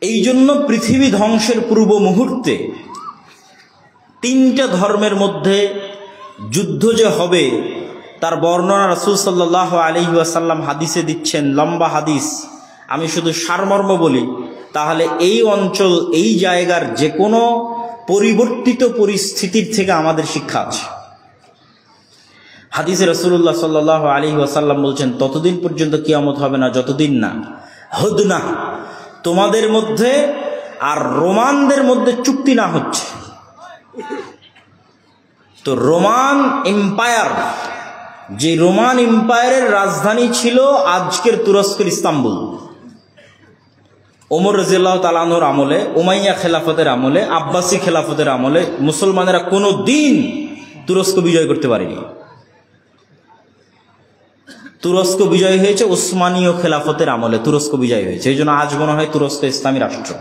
এই জন্য পৃথিবী ধ্বংসের পূর্ব মুহূর্তে তিনটা ধর্মের মধ্যে যুদ্ধ যে হবে তার বর্ণনা রাসূল সাল্লাল্লাহু আলাইহি ওয়াসাল্লাম হাদিসে দিচ্ছেন, লম্বা হাদিস। আমি শুধু সারমর্ম বলি, তাহলে এই অঞ্চল, এই জায়গার যে কোনো পরিবর্তিত পরিস্থিতির থেকে আমাদের শিক্ষা আছে। হাদিসে রাসূলুল্লাহ সাল্লাল্লাহু আলাইহি ওয়াসাল্লাম বলছেন, ততদিন পর্যন্ত কিয়ামত হবে না যতদিন না হুদনা, তোমাদের মধ্যে আর রোমানদের মধ্যে চুক্তি না হচ্ছে। তো রোমান এম্পায়ার, যে রোমান এম্পায়ারের রাজধানী ছিল আজকের তুরস্কের ইস্তাম্বুল, ওমর রাদিয়াল্লাহু তাআলা আনহুর আমলে, উমাইয়া খেলাফতের আমলে, আব্বাসী খেলাফতের আমলে মুসলমানেরা কোনো দিন তুরস্ক বিজয় করতে পারেনি। তুরস্ক বিজয় হয়েছে উসমানীয় খেলাফতের আমলে, তুরস্ক বিজয় হয়েছে। এই জন্য আজ মনে হয় তুরস্ক ইসলামী রাষ্ট্র,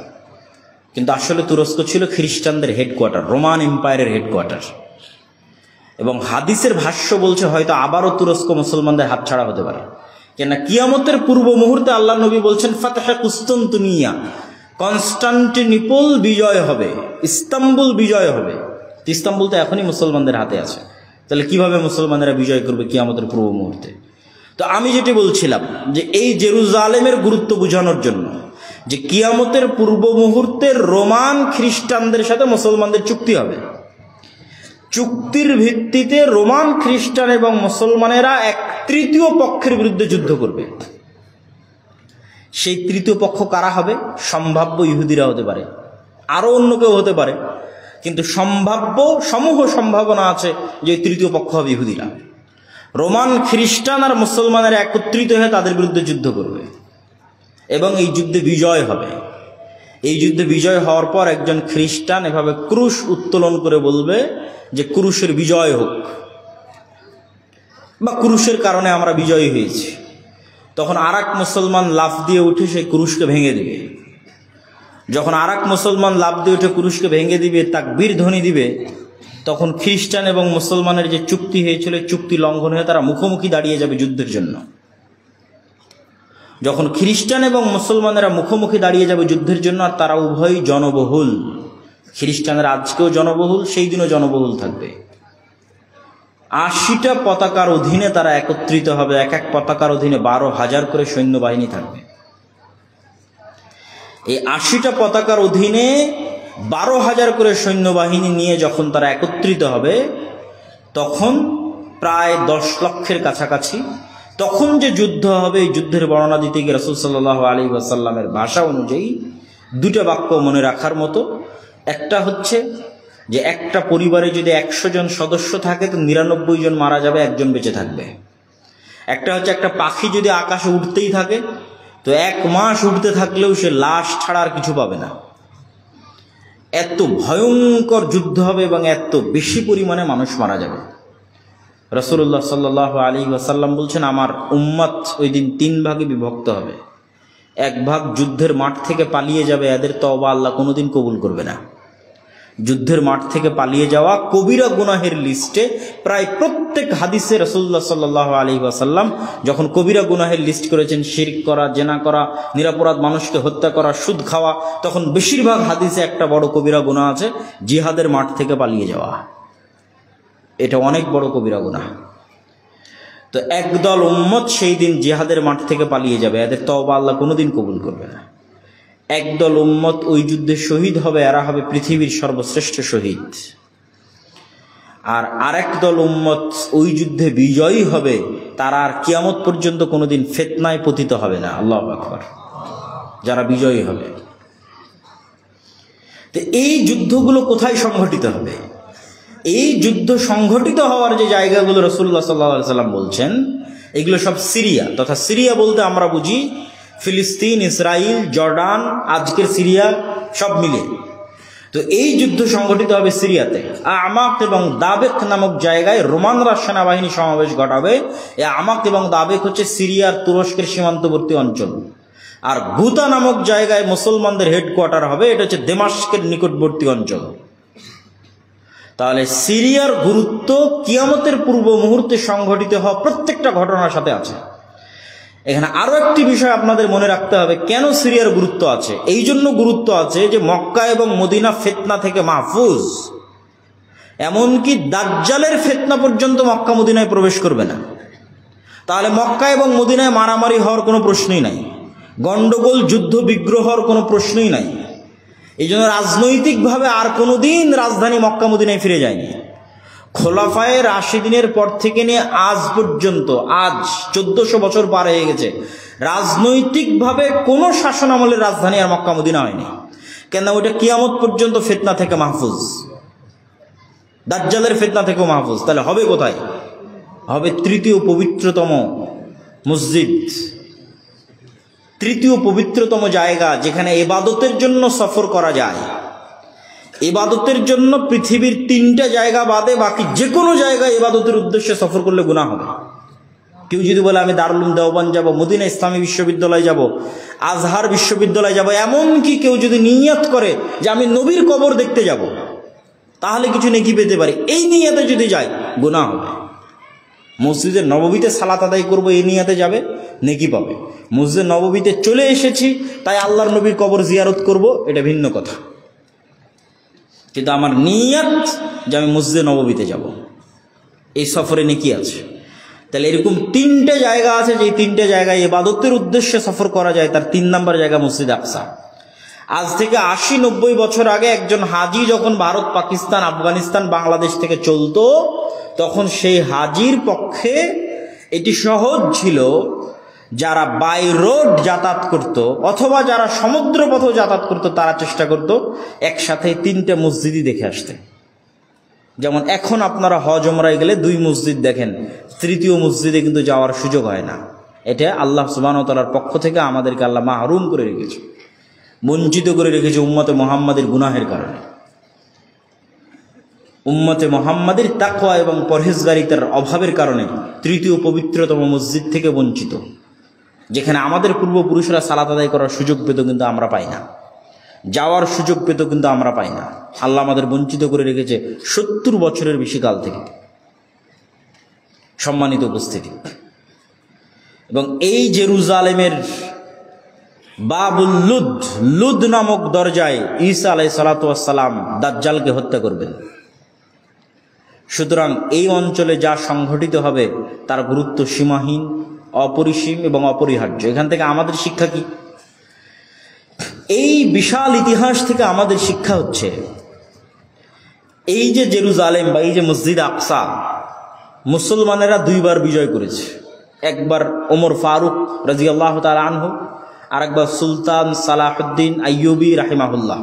কিন্তু আসলে তুরস্ক ছিল খ্রিস্টানদের হেডকোয়ার্টার, রোমান এম্পায়ারের হেডকোয়ার্টার। এবং হাদিসের ভাষ্য বলছে হয়তো আবারও তুরস্ক মুসলমানদের হাতছাড়া হতে পারে, কেননা কিয়ামতের পূর্ব মুহূর্তে আল্লাহ নবী বলছেন ফাতহে কুস্তান্তিনিয়া, কনস্টান্টিনোপল বিজয় হবে, ইস্তাম্বুল বিজয় হবে। ইস্তাম্বুল তো এখনই মুসলমানদের হাতে আছে, তাহলে কিভাবে মুসলমানেরা বিজয় করবে কিয়ামতের পূর্ব মুহূর্তে? তো আমি যেটি বলছিলাম যে এই জেরুজালেমের গুরুত্ব বোঝানোর জন্য যে কিয়ামতের পূর্ব মুহূর্তে রোমান খ্রিস্টানদের সাথে মুসলমানদের চুক্তি হবে, চুক্তির ভিত্তিতে রোমান খ্রিস্টান এবং মুসলমানেরা এক তৃতীয় পক্ষের বিরুদ্ধে যুদ্ধ করবে। সেই তৃতীয় পক্ষ কারা হবে? সম্ভাব্য ইহুদিরা হতে পারে, আরো অন্য কেউ হতে পারে, কিন্তু সমূহ সম্ভাবনা আছে যে তৃতীয় পক্ষ হবে ইহুদিরা। রোমান খ্রিস্টান আর মুসলমানেরা একত্রিত হয়ে তাদের বিরুদ্ধে যুদ্ধ করবে এবং এই যুদ্ধে বিজয় হবে। এই যুদ্ধে বিজয় হওয়ার পর একজন খ্রিস্টান এভাবে ক্রুশ উত্তোলন করে বলবে যে ক্রুশের বিজয় হোক, বা ক্রুশের কারণে আমরা বিজয়ী হয়েছি। তখন আরেক মুসলমান লাফ দিয়ে উঠে সেই ক্রুশকে ভেঙে দিবে। যখন আরেক মুসলমান লাফ দিয়ে উঠে ক্রুশকে ভেঙে দিবে, তাকবীর ধ্বনি দিবে, তখন খ্রিস্টান এবং মুসলমানের যে চুক্তি হয়েছিল চুক্তি লঙ্ঘন হয়ে তারা মুখোমুখি দাঁড়িয়ে যাবে যুদ্ধের জন্য। যখন খ্রিস্টান এবং মুসলমানেরা মুখোমুখি দাঁড়িয়ে যাবে যুদ্ধের জন্য, আর তারা উভয়ই জনবহুল, খ্রিস্টানরা আজকেও জনবহুল, সেই দিনও জনবহুল থাকবে। 80টা পতাকার অধীনে তারা একত্রিত হবে, এক এক পতাকার অধীনে 12,000 করে সৈন্যবাহিনী থাকবে। এই 80টা পতাকার অধীনে 12,000 করে সৈন্যবাহিনী নিয়ে যখন তারা একত্রিত হবে, তখন প্রায় 10 লক্ষের কাছাকাছি। তখন যে যুদ্ধ হবে, এই যুদ্ধের বর্ণনা দিতে গিয়ে রাসূল সাল্লাল্লাহু আলাইহি ওয়াসাল্লামের ভাষা অনুযায়ী দুটো বাক্য মনে রাখার মতো। একটা হচ্ছে যে একটা পরিবারে যদি 100 জন সদস্য থাকে তো 99 জন মারা যাবে, একজন বেঁচে থাকবে। একটা হচ্ছে একটা পাখি যদি আকাশে উঠতেই থাকে তো 1 মাস উঠতে থাকলেও সে লাশ ছাড়া আর কিছু পাবে না। এত ভয়ঙ্কর যুদ্ধ হবে এবং এত বেশি পরিমাণে মানুষ মারা যাবে। রাসূলুল্লাহ সাল্লাল্লাহু আলাইহি ওয়াসাল্লাম বলছেন, আমার উম্মত ওই দিন 3 ভাগে বিভক্ত হবে। 1 ভাগ যুদ্ধের মাঠ থেকে পালিয়ে যাবে, এদের তওবা আল্লাহ কোনোদিন কবুল করবে না। যুদ্ধের মাঠ থেকে পালিয়ে যাওয়া কবিরা গুনাহের লিস্টে প্রায় প্রত্যেক হাদিসে রাসূলুল্লাহ সাল্লাল্লাহু আলাইহি ওয়াসাল্লাম যখন কবিরা গুনাহের লিস্ট করেছেন, শিরক করা, জেনা করা, নিরপরাধ মানুষকে হত্যা করা, সুদ খাওয়া, তখন বেশিরভাগ হাদিসে একটা বড় কবিরা গুনাহ আছে, জিহাদের মাঠ থেকে পালিয়ে যাওয়া। এটা অনেক বড় কবিরা গুনাহ। তো একদল উম্মত সেই দিন জিহাদের মাঠ থেকে পালিয়ে যাবে, এদের তওবা আল্লাহ কোনোদিন কবুল করবে না। একদল উম্মত ওই যুদ্ধে শহীদ হবে, এরা হবে পৃথিবীর সর্বশ্রেষ্ঠ শহীদ। আর আরেক দল উম্মত ওই যুদ্ধে বিজয়ী হবে, তারা আর কিয়ামত পর্যন্ত কোনোদিন ফিতনায় পতিত হবে না। আল্লাহু আকবার। যারা বিজয়ী হবে। তো এই যুদ্ধগুলো কোথায় সংঘটিত হবে? এই যুদ্ধ সংঘটিত হওয়ার যে জায়গাগুলো রাসূলুল্লাহ সাল্লাল্লাহু আলাইহি ওয়াসাল্লাম বলছেন, এগুলো সব সিরিয়া, তথা সিরিয়া বলতে আমরা বুঝি ফিলিস্তিন, ইসরায়েল, জর্ডান, আজকের সিরিয়া সব মিলে। তো এই যুদ্ধ সংঘটিত হবে সিরিয়াতে। আমাক এবং দাবেক নামক জায়গায় রোমানরা সেনাবাহিনী সমাবেশ ঘটাবে। এই আমাক এবং দাবেক হচ্ছে সিরিয়ার তুরস্কের সীমান্তবর্তী অঞ্চল। আর গুতা নামক জায়গায় মুসলমানদের হেডকোয়ার্টার হবে, এটা হচ্ছে দামেস্কের নিকটবর্তী অঞ্চল। তাহলে সিরিয়ার গুরুত্ব কিয়ামতের পূর্ব মুহূর্তে সংঘটিত হওয়া প্রত্যেকটা ঘটনার সাথে আছে। এখানে আরো একটি বিষয় আপনাদের মনে রাখতে হবে, কেন সিরিয়ার গুরুত্ব আছে। এই জন্য গুরুত্ব আছে যে মক্কা এবং মদিনা ফিতনা থেকে মাহফুজ, এমনকি দাজ্জালের ফিতনা পর্যন্ত মক্কা মদিনায় প্রবেশ করবে না। তাহলে মক্কা এবং মদিনায় মারামারি হওয়ার কোনো প্রশ্নই নাই, গন্ডগোল যুদ্ধ বিগ্রহ হওয়ার কোনো প্রশ্নই নাই। এই জন্য রাজনৈতিকভাবে আর কোনোদিন রাজধানী মক্কা মদিনায় ফিরে যায়নি। খোলাফায়ে রাশিদিনের পর থেকে নিয়ে আজ পর্যন্ত, আজ 1400 বছর পার হয়ে গেছে, রাজনৈতিকভাবে কোনো শাসন আমলের রাজধানী আর মক্কা মদিনা হয়নি। কেন? ওইটা কিয়ামত পর্যন্ত ফিতনা থেকে মাহফুজ, দাজ্জালের ফিতনা থেকেও মাহফুজ। তাহলে হবে কোথায়? হবে তৃতীয় পবিত্রতম মসজিদ, তৃতীয় পবিত্রতম জায়গা, যেখানে ইবাদতের জন্য সফর করা যায়। ইবাদতের জন্য পৃথিবীর 3টা জায়গা বাদে বাকি যে কোনো জায়গায় ইবাদতের উদ্দেশ্যে সফর করলে গুনাহ হবে। কেউ যদি বলে আমি দারুল উলুম দেওবন্দ যাব, মদিনা ইসলামী বিশ্ববিদ্যালয় যাব, আজহার বিশ্ববিদ্যালয় যাব, এমনকি কেউ যদি নিয়ত করে যে আমি নবীর কবর দেখতে যাব, তাহলে কিছু নেকি পেতে পারি, এই নিয়তে যদি যায় গুনাহ হবে। মসজিদে নববীতে সালাত আদায় করবো, এই নিয়তে যাবে, নেকি পাবে। মসজিদে নববীতে চলে এসেছি তাই আল্লাহর নবীর কবর জিয়ারত করব, এটা ভিন্ন কথা। কিন্তু আমার নিয়ত যে আমি মসজিদে নববীতে যাব, এই সফরে নেকি আছে। তাহলে এরকম 3টে জায়গা আছে, যে 3টে জায়গায় ইবাদতের উদ্দেশ্যে সফর করা যায়। তার 3 নম্বর জায়গা মসজিদ আকসা। আজ থেকে 80-90 বছর আগে একজন হাজি যখন ভারত, পাকিস্তান, আফগানিস্তান, বাংলাদেশ থেকে চলতো, তখন সেই হাজির পক্ষে এটি সহজ ছিল, যারা বাই রোড যাতায়াত করত অথবা যারা সমুদ্র পথে যাতায়াত করত, তারা চেষ্টা করত একসাথে 3টে মসজিদই দেখে আসতে। যেমন এখন আপনারা হজ ওমরায় গেলে 2 মসজিদ দেখেন, তৃতীয় মসজিদে কিন্তু যাওয়ার সুযোগ হয় না। এটা আল্লাহ সুবহানাহু ওয়া তাআলার পক্ষ থেকে আমাদেরকে আল্লাহ মাহরুম করে রেখেছে, বঞ্চিত করে রেখেছে উম্মতে মুহাম্মাদের গুনাহের কারণে। উম্মতে মুহাম্মাদের তাকওয়া এবং পরহেজগারিতার অভাবের কারণে তৃতীয় পবিত্রতম মসজিদ থেকে বঞ্চিত, যেখানে আমাদের পূর্বপুরুষরা সালাত আদায় করার সুযোগ পেত কিন্তু আমরা পাই না, যাওয়ার সুযোগ পেত কিন্তু আমরা পাই না। আল্লাহ আমাদের বঞ্চিত করে রেখেছে 70 বছরের বেশি কাল থেকে। সম্মানিত উপস্থিতি, এবং এই জেরুজালেমের বাবুল লুদ, লুদ নামক দরজায় ঈসা আলাইহিস সালাতু ওয়াস সালাম দাজ্জালকে হত্যা করবেন। সুতরাং এই অঞ্চলে যা সংঘটিত হবে তার গুরুত্ব সীমাহীন, অপরিসীম এবং অপরিহার্য। এখান থেকে আমাদের শিক্ষা কি? এই বিশাল ইতিহাস থেকে আমাদের শিক্ষা হচ্ছে, এই যে জেরুজালেম বা এই যে মসজিদ আকসা, মুসলমানেরা 2বার বিজয় করেছে। একবার ওমর ফারুক রাদিয়াল্লাহু তাআলা আনহু, আরেকবার সুলতান সালাহুদ্দিন আইয়ুবী রাহিমাহুল্লাহ।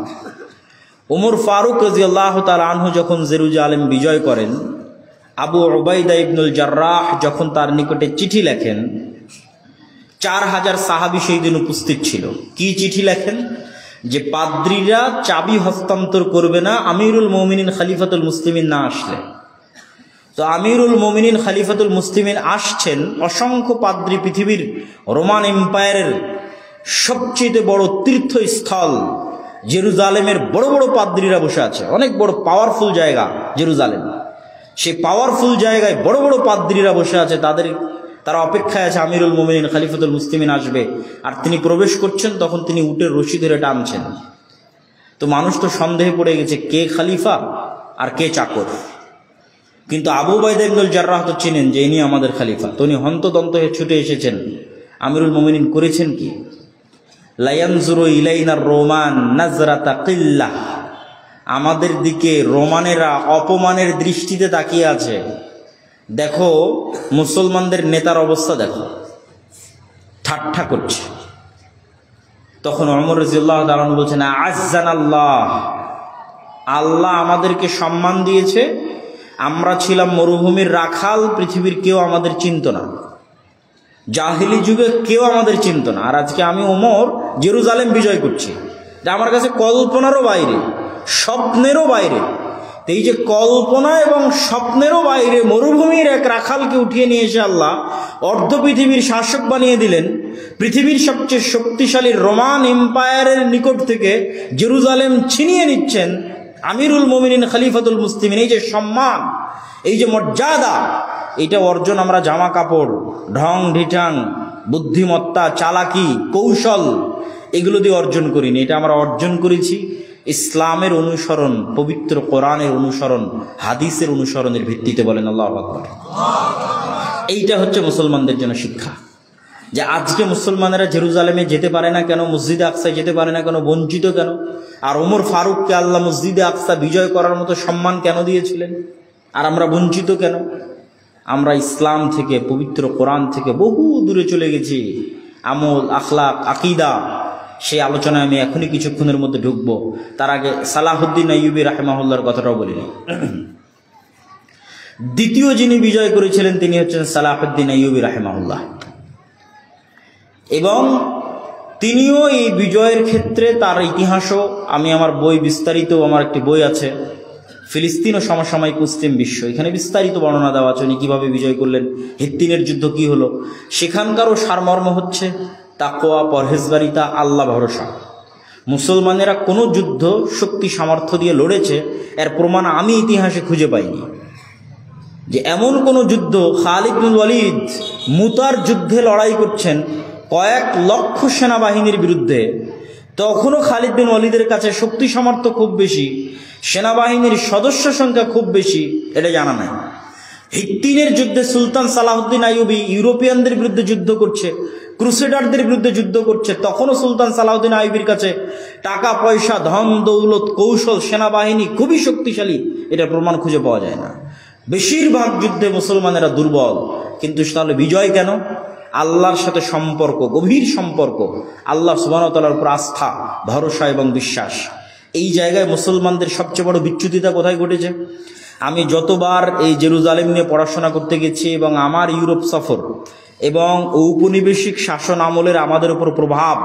ওমর ফারুক রাদিয়াল্লাহু তাআলা আনহু যখন জেরুজালেম বিজয় করেন, আবু উবাইদা ইবনুল জাররাহ যখন তার নিকটে চিঠি লেখেন, 4000 সাহাবী সেই দিন উপস্থিত ছিল। কি চিঠি লেখেন? যে পাদ্রীরা চাবি হস্তান্তর করবে না আমিরুল মুমিনিন খলিফাতুল মুসলিমিন না আসলে। তো আমিরুল মুমিনিন খলিফাতুল মুসলিমিন আসছেন, অসংখ্য পাদ্রী, পৃথিবীর রোমান এম্পায়ারের সবচেয়ে বড় তীর্থস্থল জেরুজালেমের বড় বড় পাদ্রীরা বসে আছে, অনেক বড় পাওয়ারফুল জায়গা জেরুজালেম। সেই পাওয়ারফুল জায়গায় বড় বড় পাদ্রীরা বসে আছে, তারা অপেক্ষায় আছে আমিরুল মুমিনিন খলিফাতুল মুসলিমিন আসবে। আর তিনি প্রবেশ করছেন, তখন তিনি উটের রশি ধরে টানছেন। তো মানুষ তো সন্দেহে পড়ে গেছে কে খলিফা আর কে চাকর। কিন্তু আবু উবাইদা ইবনুল জাররাহ তো চিনেন যে ইনি আমাদের খলিফা। তো উনি হন্তদন্ত হয়ে ছুটে এসেছেন। আমিরুল মুমিনিন করেছেন কি? লায়ানজুরু ইলাইনার রোমান নাজরাতা কিল্লাহ, আমাদের দিকে রোমানেরা অপমানের দৃষ্টিতে তাকিয়ে আছে। দেখো মুসলমানদের নেতার অবস্থা দেখো, ঠাট্টা করছে। তখন ওমর রাদিয়াল্লাহু তাআলা বলছেন, আজ্জানাল্লাহ, আল্লাহ আমাদেরকে সম্মান দিয়েছে। আমরা ছিলাম মরুভূমির রাখাল, পৃথিবীর কেউ আমাদের চিনত না, জাহিলি যুগে কেউ আমাদের চিনত না। আর আজকে আমি ওমর জেরুজালেম বিজয় করছি, যা আমার কাছে কল্পনারও বাইরে, স্বপ্নেরও বাইরে। এই যে কল্পনা এবং স্বপ্নেরও বাইরে মরুভূমির এক রাখালকে উঠিয়ে নিয়ে এসে আল্লাহ অর্ধ পৃথিবীর শাসক বানিয়ে দিলেন। পৃথিবীর সবচেয়ে শক্তিশালী রোমান এম্পায়ারের নিকট থেকে জেরুজালেম ছিনিয়ে নিচ্ছেন আমিরুল মুমিনিন খলিফাতুল মুসলিমিন। এই যে সম্মান, এই যে মর্যাদা, এইটা অর্জন আমরা জামা কাপড়, ঢং ঢিঠাং, বুদ্ধিমত্তা, চালাকি, কৌশল এগুলো দিয়ে অর্জন করিনি। এটা আমরা অর্জন করেছি ইসলামের অনুসরণ, পবিত্র কোরআনের অনুসরণ, হাদিসের অনুসরণের ভিত্তিতে। বলেন আল্লাহু আকবার। এইটা হচ্ছে মুসলমানদের জন্য শিক্ষা, যে আজকে মুসলমানেরা জেরুজালেমে যেতে পারে না কেন, মসজিদে আকসায় যেতে পারে না কেন, বঞ্চিত কেন? আর ওমর ফারুককে আল্লাহ মসজিদে আকসা বিজয় করার মতো সম্মান কেন দিয়েছিলেন, আর আমরা বঞ্চিত কেন? আমরা ইসলাম থেকে, পবিত্র কোরআন থেকে বহু দূরে চলে গেছি। আমল, আখলাক, আকিদা, সেই আলোচনায় আমি এখনই কিছুক্ষণের মধ্যে ঢুকবো। তার আগে সালাহুদ্দিন আইয়ুবী রাহিমাহুল্লাহর কথাটাও বলিনি। দ্বিতীয় যিনি বিজয় করেছিলেন তিনি হচ্ছেন সালাহুদ্দিন আইয়ুবী রাহিমাহুল্লাহ, এবং তিনিও এই বিজয়ের ক্ষেত্রে তার ইতিহাসও আমি আমার বই বিস্তারিত, আমার একটি বই আছে ফিলিস্তিন ও সমসাময়িক মুসলিম বিশ্ব, এখানে বিস্তারিত বর্ণনা দেওয়া আছে উনি কীভাবে বিজয় করলেন, হিত্তিনের যুদ্ধ কি হলো। সেখানকারও সারমর্ম হচ্ছে তাকওয়া, পরহেজগারিতা, আল্লাহ ভরসা। মুসলমানেরা কোনো যুদ্ধ শক্তি সামর্থ্য দিয়ে লড়েছে এর প্রমাণ আমি ইতিহাসে খুঁজে পাইনি। যে এমন কোনো যুদ্ধ, খালিদ বিন ওয়ালিদ মুতার যুদ্ধে লড়াই করছেন কয়েক লক্ষ সেনাবাহিনীর বিরুদ্ধে, তখনও খালিদ বিন ওয়ালিদের কাছে শক্তি সামর্থ্য খুব বেশি, সেনাবাহিনীর সদস্য সংখ্যা খুব বেশি, এটা জানা নাই। হিত্তিনের যুদ্ধে সুলতান সালাহুদ্দিন আইয়ুবী ইউরোপিয়ানদের বিরুদ্ধে যুদ্ধ করছে, ক্রুসেডারদের বিরুদ্ধে যুদ্ধ করছে, তখনও সুলতান সালাহুদ্দিন আইয়ুবীর কাছে টাকা পয়সা, ধন দৌলত, কৌশল, সেনাবাহিনী খুবই শক্তিশালী, এটার প্রমাণ খুঁজে পাওয়া যায় না। বেশিরভাগ যুদ্ধে মুসলমানেরা দুর্বল, কিন্তু তাহলে বিজয় কেন? আল্লাহর সাথে সম্পর্ক, গভীর সম্পর্ক, আল্লাহ সুবহানাহু ওয়া তাআলার উপর আস্থা, ভরসা এবং বিশ্বাস। এই জায়গায় মুসলমানদের সবচেয়ে বড় বিচ্যুতিটা কোথায় ঘটেছে? আমি যতবার এই জেরুজালেম নিয়ে পড়াশোনা করতে গেছি এবং আমার ইউরোপ সফর এবং ঔপনিবেশিক শাসন আমলের আমাদের উপর প্রভাব,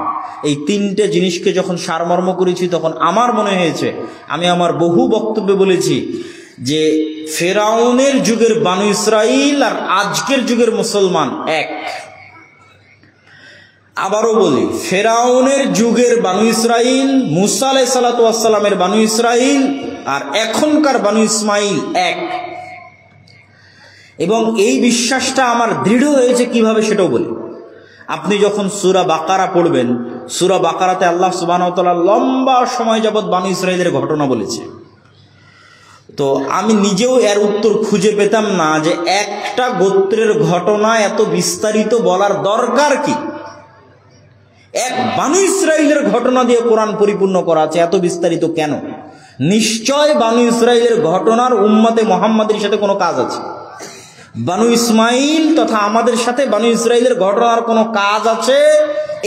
এই তিনটে জিনিসকে যখন সারমর্ম করেছি, তখন আমার মনে হয়েছে, আমি আমার বহু বক্তব্যে বলেছি যে ফেরাউনের যুগের বানু ইসরাইল আর আজকের যুগের মুসলমান এক। আবারও বলি, ফেরাউনের যুগের বানু ইসরাইল, মুসা আলাইহিস সালাতু ওয়াস সালামের বানু ইসরাইল আর এখনকার বানু ইসমাইল এক। এবং এই বিশ্বাসটা আমার দৃঢ় হয়েছে কিভাবে সেটাও বলি। আপনি যখন সূরা বাকারা পড়বেন, সূরা বাকারাতে আল্লাহ সুবহানাহু ওয়া তাআলা লম্বা সময় যাবৎ বানু ইসরাইলের ঘটনা বলেছে। তো আমি নিজেও এর উত্তর খুঁজে পেতাম না যে একটা গোত্রের ঘটনা এত বিস্তারিত বলার দরকার কি। এক বানু ইসরাইলের ঘটনা দিয়ে কোরআন পরিপূর্ণ করা আছে, এত বিস্তারিত কেন? নিশ্চয় বানু ইসরাইলের ঘটনার উম্মতে মুহাম্মাদের সাথে কোনো কাজ আছে। বানু ইসমাইল তথা আমাদের সাথে বানু ইসরাইলের ঘটনার কোনো কাজ আছে,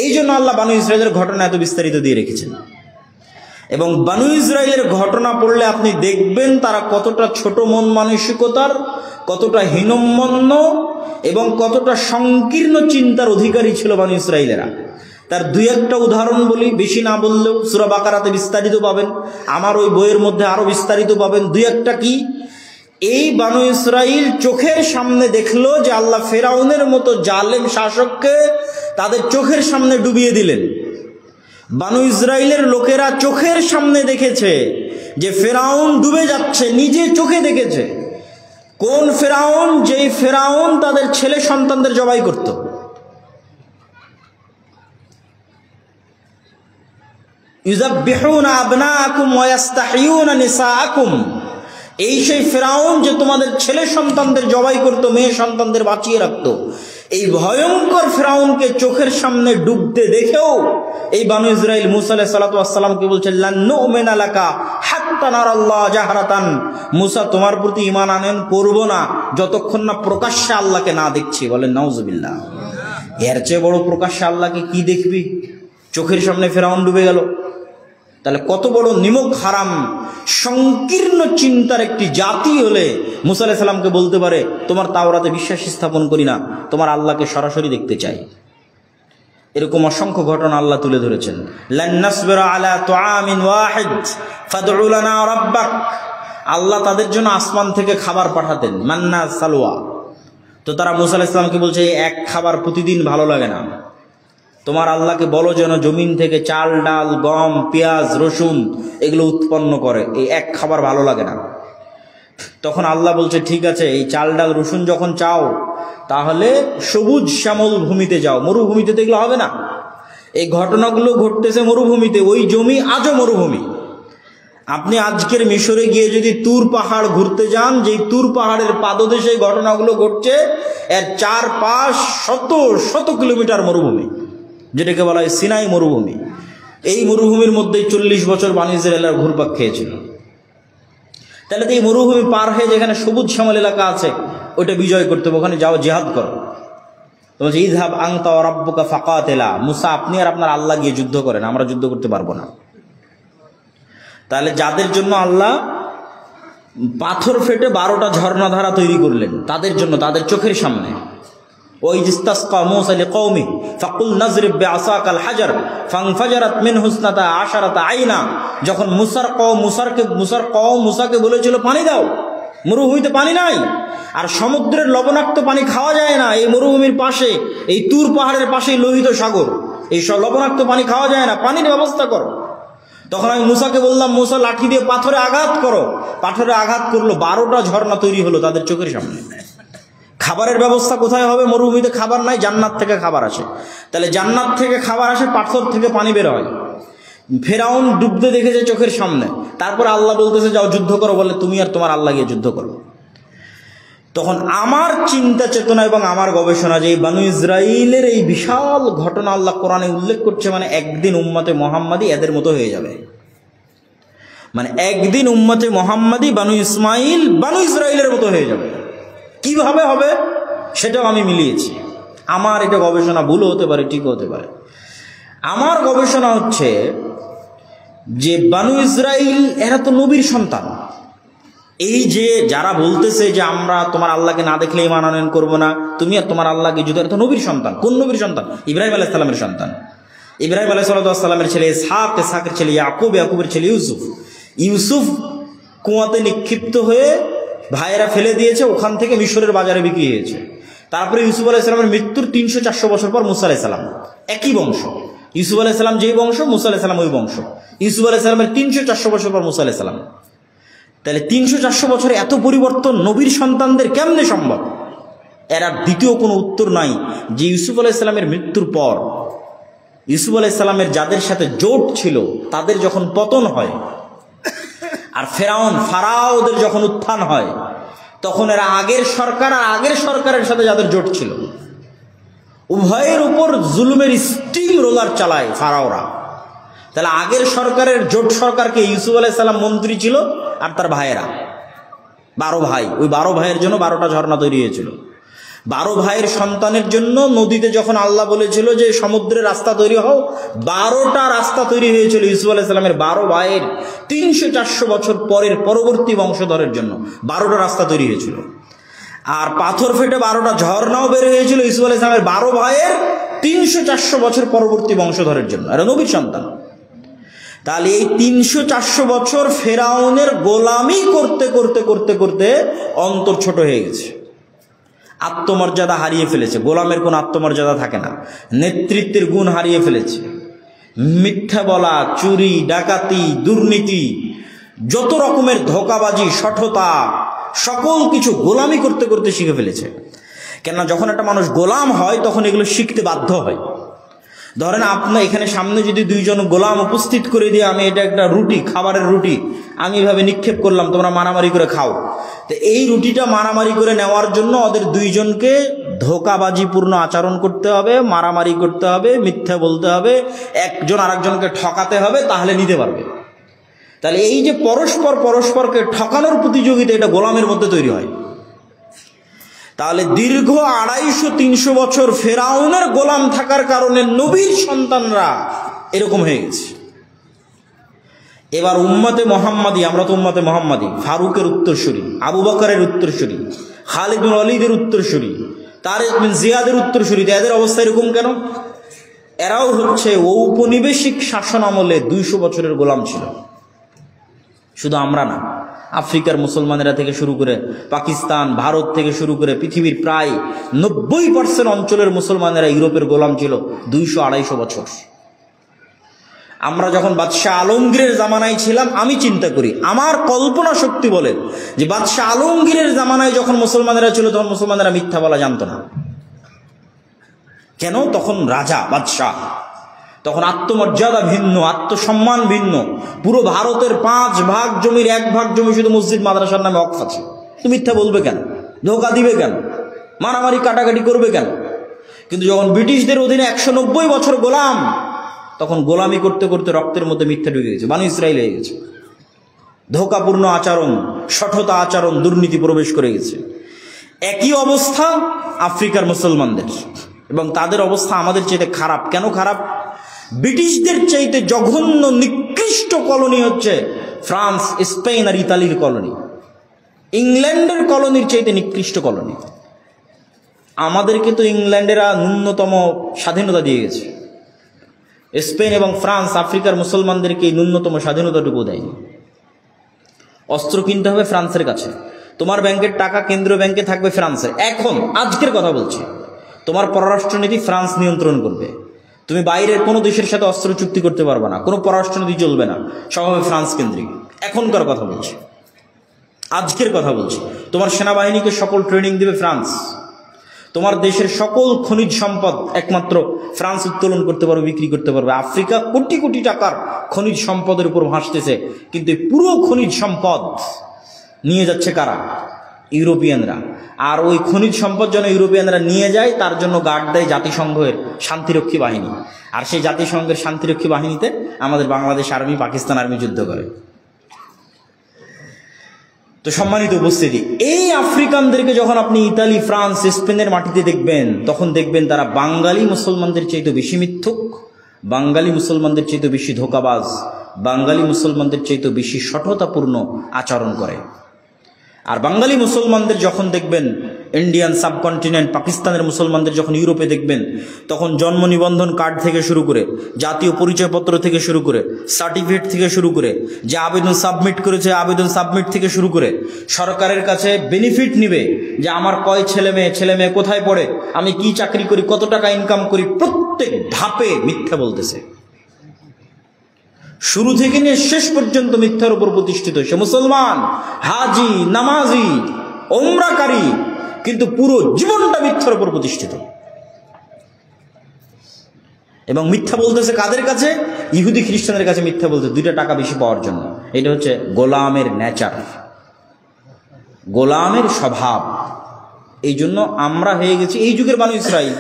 এই জন্য আল্লাহ বানু ইসরাইলের ঘটনা এত বিস্তারিত দিয়ে রেখেছেন। এবং বানু ইসরাইলের ঘটনা পড়লে আপনি দেখবেন তারা কতটা ছোট মন মানসিকতার, কতটা হীনম্মন্য এবং কতটা সংকীর্ণ চিন্তার অধিকারী ছিল বানু ইসরাইলেরা। তার দুই একটা উদাহরণ বলি, বেশি না বললেও সূরা বাকারাতে বিস্তারিত পাবেন, আমার ওই বইয়ের মধ্যে আরো বিস্তারিত পাবেন। দুই একটা কি, এই বানু ইসরাইল চোখের সামনে দেখলো যে আল্লাহ ফেরাউনের মতো জালেম শাসককে তাদের চোখের সামনে ডুবিয়ে দিলেন। বানু ইসরাইলের লোকেরা চোখের সামনে দেখেছে যে ফেরাউন ডুবে যাচ্ছে, নিজে চোখে দেখেছে। কোন ফেরাউন? যেই ফেরাউন তাদের ছেলে সন্তানদের জবাই করত। ইউযাববিহুনা আবনাআকুম ওয়া ইস্তাহয়ুনা নিসাআকুম, এই সেই ফেরাউন যে তোমাদের ছেলে সন্তানদের জবাই করত, মেয়ে সন্তানদের বাঁচিয়ে রাখত। এই ভয়ঙ্কর ফেরাউনকে চোখের সামনে ডুবতে দেখেও এই বানু ইসরাইল মুসা আলাইহিস সালাতু ওয়াস সালামকে বলছে, লান নুমিনা লাকা হাত্তা নারাল্লাহ জাহরাতান, মুসা তোমার প্রতি ঈমান আনয়ন করব না যতক্ষণ না প্রকাশ্যে আল্লাহকে না দেখছি। বলেন নাউজুবিল্লাহ। এর চেয়ে বড় প্রকাশ্যে আল্লাহকে কি দেখবি? চোখের সামনে ফেরাউন ডুবে গেল। তাহলে কত বড় নিমক হারাম সংকীর্ণ চিন্তার একটি জাতি হলে মুসা আলাইহিস সালামকে বলতে পারে, তোমার তাওরাতে বিশ্বাস স্থাপন করি না, তোমার আল্লাহকে সরাসরি দেখতে চাই। এরকম অসংখ্য ঘটনা আল্লাহ তুলে ধরেছেন। লান নাসবিরা আলা তুআমিন ওয়াহিদ ফাদউ লানা রাব্বাক, আল্লাহ তাদের জন্য আসমান থেকে খাবার পাঠাতেন, মান্না সালওয়া। তো তারা মুসা আলাইহিস সালামকে বলছে, এক খাবার প্রতিদিন ভালো লাগে না, তোমার আল্লাহকে বলো যেন জমিন থেকে চাল, ডাল, গম, পেঁয়াজ, রসুন এগুলো উৎপন্ন করে, এই এক খাবার ভালো লাগে না। তখন আল্লাহ বলছে, ঠিক আছে, এই চাল, ডাল, রসুন যখন চাও, তাহলে সবুজ শ্যামল ভূমিতে যাও, মরুভূমিতে দেখলে হবে না। এই ঘটনাগুলো ঘটতেছে মরুভূমিতে, ওই জমি আজও মরুভূমি। আপনি আজকের মিশরে গিয়ে যদি তুর পাহাড় ঘুরতে যান, যেই তুর পাহাড়ের পাদদেশে ঘটনাগুলো ঘটছে, এর চারপাশ শত শত কিলোমিটার মরুভূমি, যেটাকে বলা হয় সিনাই মরুভূমি। এই মরুভূমির মধ্যেই 40 বছর বানি ইসরায়েলরা ঘুরপাক খেয়েছিল। তাহলে তো এই মরুভূমি পার হয়ে যেখানে সবুজ শ্যামল এলাকা আছে, ওইটা বিজয় করতে হবে, ওখানে যাও, জিহাদ করো। তো বলছে ইযহাব আনতা ওয়া রাব্বুকা ফাকাতিলা, মুসা আপনি আর আপনার আল্লাহ গিয়ে যুদ্ধ করেন, আমরা যুদ্ধ করতে পারবো না। তাহলে যাদের জন্য আল্লাহ পাথর ফেটে 12টা ঝর্ণাধারা তৈরি করলেন, তাদের জন্য, তাদের চোখের সামনে, ওই ইস্তাসকা মূসা লিকওমি ফাকুল নাজরিব বিআসাকাল হাজার ফানফাজারাত মিনহু ইসনাতা আশারাতা আইনা, যখন মুসার কওম মুসাকে বলেছিল পানি দাও, মরুভূমিতে পানি নাই, আর সমুদ্রের লবণাক্ত পানি খাওয়া যায় না, এই মরুভূমির পাশে, এই তুর পাহাড়ের পাশেই লোহিত সাগর, এই সব লবণাক্ত পানি খাওয়া যায় না, পানির ব্যবস্থা করো। তখন আমি মুসাকে বললাম, মুসা লাঠি দিয়ে পাথরে আঘাত করো, পাথরে আঘাত করলো, 12টা ঝর্ণা তৈরি হলো তাদের চোখের সামনে। খাবারের ব্যবস্থা কোথায় হবে? মরুভূমিতে খাবার নাই, জান্নাত থেকে খাবার আসে। তাহলে জান্নাত থেকে খাবার আসে, পাথর থেকে পানি বের হয়। ফেরাউন ডুবতে দেখেছে চোখের সামনে, তারপর আল্লাহ বলতেছে যাও যুদ্ধ করো, বলে তুমি আর তোমার আল্লাহ গিয়ে যুদ্ধ করো। তখন আমার চিন্তা চেতনা এবং আমার গবেষণা যে বানু ইসরাইলের এই বিশাল ঘটনা আল্লাহ কোরআনে উল্লেখ করছে, মানে একদিন উম্মতে মুহাম্মাদি এদের মতো হয়ে যাবে, মানে একদিন উম্মতে মুহাম্মাদি বানু ইসরাইলের মতো হয়ে যাবে। কিভাবে হবে সেটাও আমি মিলিয়েছি। আমার এটা গবেষণা ভুলও হতে পারে, ঠিকও হতে পারে। আমার গবেষণা হচ্ছে যে বানু ইসরাইল এরা তো নবীর সন্তান। এই যে যারা বলতেছে যে আমরা তোমার আল্লাহকে না দেখলে ঈমান আনয়ন করবো না, তুমি আর তোমার আল্লাহকে যুদ্ধ, এরা তো নবীর সন্তান। কোন নবীর সন্তান? ইব্রাহিম আলাইহিস সালামের সন্তান। ইব্রাহিম আলাইহিস সালামের ছেলে ইসহাক, ইসহাকের ছেলে ইয়াকুব, ইয়াকুবের ছেলে ইউসুফ। ইউসুফ কুয়াতে নিক্ষিপ্ত হয়ে ভাইয়েরা ফেলে দিয়েছে, ওখান থেকে মিশরের বাজারে বিক্রি হয়েছে। তারপরে ইউসুফ আলাইহিস সালামের মৃত্যুর 300-400 বছর পর মুসা আলাইহিস সালাম, একই বংশ। ইউসুফ আলাইহিস সালাম যেই বংশ, মুসা আলাইহিস সালাম ওই বংশ। ইউসুফ আলাইহিস সালামের 300-400 বছর পর মুসা আলাইহিস সালাম। তাহলে 300-400 বছরে এত পরিবর্তন নবীর সন্তানদের কেমনে সম্ভব? এরা দ্বিতীয় কোনো উত্তর নাই যে ইউসুফ আলাইহিস সালামের মৃত্যুর পর ইউসুফ আলাইহিস সালামের যাদের সাথে জোট ছিল তাদের যখন পতন হয়, আর ফারাওদের যখন উত্থান হয়, তখন এরা আগের সরকার আর আগের সরকারের সাথে যাদের জোট ছিল, উভয়ের উপর জুলুমের স্টিম রোলার চালায় ফারাওরা। তাহলে আগের সরকারের জোট সরকারকে ইউসুফ আলাইহিস সালাম মন্ত্রী ছিল, আর তার ভাইয়েরা 12 ভাই, ওই 12 ভাইয়ের জন্য 12টা ঝর্ণা তৈরি হয়েছিল। 12 ভাইয়ের সন্তানের জন্য নদীতে যখন আল্লাহ বলেছিল যে সমুদ্রের রাস্তা তৈরি হও, 12টা রাস্তা তৈরি হয়েছিল ইউসুফ আলাইহিস সালামের 12 ভাইয়ের 300-400 বছর পরের পরবর্তী বংশধরের জন্য 12টা রাস্তা তৈরি হয়েছিল। আর পাথর ফেটে 12টা ঝর্ণাও বের হয়েছিল ইউসুফ আলাইহিস সালামের 12 ভাইয়ের 300-400 বছর পরবর্তী বংশধরের জন্য। এরা নবীর সন্তান। তাহলে এই 300-400 বছর ফেরাউনের গোলামি করতে করতে করতে করতে অন্তর ছোট হয়ে গেছে, আত্মমর্যাদা হারিয়ে ফেলেছে। গোলামের কোনো আত্মমর্যাদা থাকে না, নেতৃত্বের গুণ হারিয়ে ফেলেছে। মিথ্যা বলা, চুরি, ডাকাতি, দুর্নীতি, যত রকমের ধোঁকাবাজি, শঠতা, সকল কিছু গোলামি করতে করতে শিখে ফেলেছে। কেননা যখন একটা মানুষ গোলাম হয় তখন এগুলো শিখতে বাধ্য হয়। ধরেন আপনার এখানে সামনে যদি 2 জন গোলাম উপস্থিত করে দিয়ে আমি এটা একটা রুটি, খাবারের রুটি, আমি এভাবে নিক্ষেপ করলাম, তোমরা মারামারি করে খাও। তো এই রুটিটা মারামারি করে নেওয়ার জন্য ওদের 2 জনকে ধোঁকাবাজিপূর্ণ আচরণ করতে হবে, মারামারি করতে হবে, মিথ্যা বলতে হবে, একজন আরেকজনকে ঠকাতে হবে, তাহলে নিতে পারবে। তাহলে এই যে পরস্পরকে ঠকানোর প্রতিযোগিতা, এটা গোলামের মধ্যে তৈরি হয়। তাহলে দীর্ঘ 250-300 বছর ফেরাউনের গোলাম থাকার কারণে নবীর সন্তানরা এরকম হয়ে গেছে। এবার উম্মতে মুহাম্মাদি, আমরা তো উম্মতে মুহাম্মাদি, ফারুকের উত্তরসূরি, আবু বকরের উত্তরসূরি, খালিদ বিন ওয়ালিদের উত্তরসূরি, তারেক বিন জিয়াদের উত্তরসূরি। এদের অবস্থা এরকম কেন? এরাও হচ্ছে ঔপনিবেশিক শাসন আমলে 200 বছরের গোলাম ছিল। শুধু আমরা না, আফ্রিকার মুসলমানেরা থেকে শুরু করে পাকিস্তান, ভারত থেকে শুরু করে পৃথিবীর প্রায় 90% অঞ্চলের মুসলমানেরা ইউরোপের গোলাম ছিল 200-250 বছর। আমরা যখন বাদশাহ আলমগীরের জামানায় ছিলাম, আমি চিন্তা করি, আমার কল্পনা শক্তি বলে যে বাদশাহ আলমগীরের জামানায় যখন মুসলমানেরা ছিল তখন মুসলমানেরা মিথ্যা বলা জানতো না। কেন? তখন রাজা বাদশাহ, তখন আত্মমর্যাদা ভিন্ন, আত্মসম্মান ভিন্ন। পুরো ভারতের 5 ভাগ জমির 1 ভাগ জমি শুধু মসজিদ মাদ্রাসার নামে ওয়াকফ আছে। তুমি মিথ্যা বলবে কেন? ধোঁকা দিবে কেন? মারামারি কাটাকাটি করবে কেন? কিন্তু যখন ব্রিটিশদের অধীনে 190 বছর গোলাম, তখন গোলামি করতে করতে রক্তের মধ্যে মিথ্যা ঢুকে গেছে, বানু ইসরাইল হয়ে গেছে। ধোঁকাপূর্ণ আচরণ, শঠতা আচরণ, দুর্নীতি প্রবেশ করে গেছে। একই অবস্থা আফ্রিকার মুসলমানদের, এবং তাদের অবস্থা আমাদের চাইতে খারাপ। কেন খারাপ? ব্রিটিশদের চাইতে জঘন্য নিকৃষ্ট কলোনি হচ্ছে ফ্রান্স, স্পেন আর ইতালির কলোনি। ইংল্যান্ডের কলোনির চাইতে নিকৃষ্ট কলোনি। আমাদেরকে তো ইংল্যান্ডেরা ন্যূনতম স্বাধীনতা দিয়ে গেছে, স্পেন এবং ফ্রান্স আফ্রিকার মুসলমানদেরকে এই ন্যূনতম স্বাধীনতাটুকু দেয়নি। অস্ত্র কিনতে হবে ফ্রান্সের কাছে, তোমার ব্যাংকের টাকা কেন্দ্রীয় ব্যাংকে থাকবে ফ্রান্সের। এখন আজকের কথা বলছি, তোমার পররাষ্ট্রনীতি ফ্রান্স নিয়ন্ত্রণ করবে। তুমি বাইরের কোনো দেশের সাথে অস্ত্র চুক্তি করতে পারবে না, কোনো পররাষ্ট্রনীতি চলবে না, সব হবে ফ্রান্স কেন্দ্রিক। এখনকার কথা বলছি, আজকের কথা বলছি। তোমার সেনাবাহিনীকে সকল ট্রেনিং দেবে ফ্রান্স। তোমার দেশের সকল খনিজ সম্পদ একমাত্র ফ্রান্স উত্তোলন করতে পারবে, বিক্রি করতে পারবে। আফ্রিকা কোটি কোটি টাকার খনিজ সম্পদের উপর ভাসতেছে, কিন্তু পুরো খনিজ সম্পদ নিয়ে যাচ্ছে কারা? ইউরোপিয়ানরা। আর ওই খনিজ সম্পদ যেন ইউরোপিয়ানরা নিয়ে যায়, তার জন্য গার্ড দেয় জাতিসংঘের শান্তিরক্ষী বাহিনী। আর সেই জাতিসংঘের শান্তিরক্ষী বাহিনীতে আমাদের বাংলাদেশ আর্মি, পাকিস্তান আর্মি যুদ্ধ করে। তো সম্মানিত উপস্থিতি, এই আফ্রিকানদেরকে যখন আপনি ইতালি, ফ্রান্স, স্পেনের মাটিতে দেখবেন, তখন দেখবেন তারা বাঙালি মুসলমানদের চাইতে বেশি মিথ্যুক, বাঙালি মুসলমানদের চাইতে বেশি ধোঁকাবাজ, বাঙালি মুসলমানদের চাইতে বেশি শঠতাপূর্ণ আচরণ করে। আর বাঙালি মুসলমানদের যখন দেখবেন ইন্ডিয়ান সাবকন্টিনেন্ট, পাকিস্তানের মুসলমানদের যখন ইউরোপে দেখবেন, তখন জন্ম নিবন্ধন কার্ড থেকে শুরু করে, জাতীয় পরিচয়পত্র থেকে শুরু করে, সার্টিফিকেট থেকে শুরু করে, যে আবেদন সাবমিট করেছে আবেদন সাবমিট থেকে শুরু করে, সরকারের কাছে বেনিফিট নিবে যে আমার কয় ছেলে মেয়ে কোথায় পড়ে, আমি কি চাকরি করি, কত টাকা ইনকাম করি, প্রত্যেক ধাপে মিথ্যা বলতেছে। শুরু থেকে নিয়ে শেষ পর্যন্ত মিথ্যার উপর প্রতিষ্ঠিত। সে মুসলমান, হাজি, নামাজি, ওমরাকারী, কিন্তু পুরো জীবনটা মিথ্যার উপর প্রতিষ্ঠিত। এবং মিথ্যা বলতেছে কাদের কাছে? ইহুদি খ্রিস্টানদের কাছে মিথ্যা বলতে, 2টা টাকা বেশি পাওয়ার জন্য। এটা হচ্ছে গোলামের নেচার, গোলামের স্বভাব। এই জন্য আমরা হয়ে গেছি এই যুগের বানু ইসরাইল।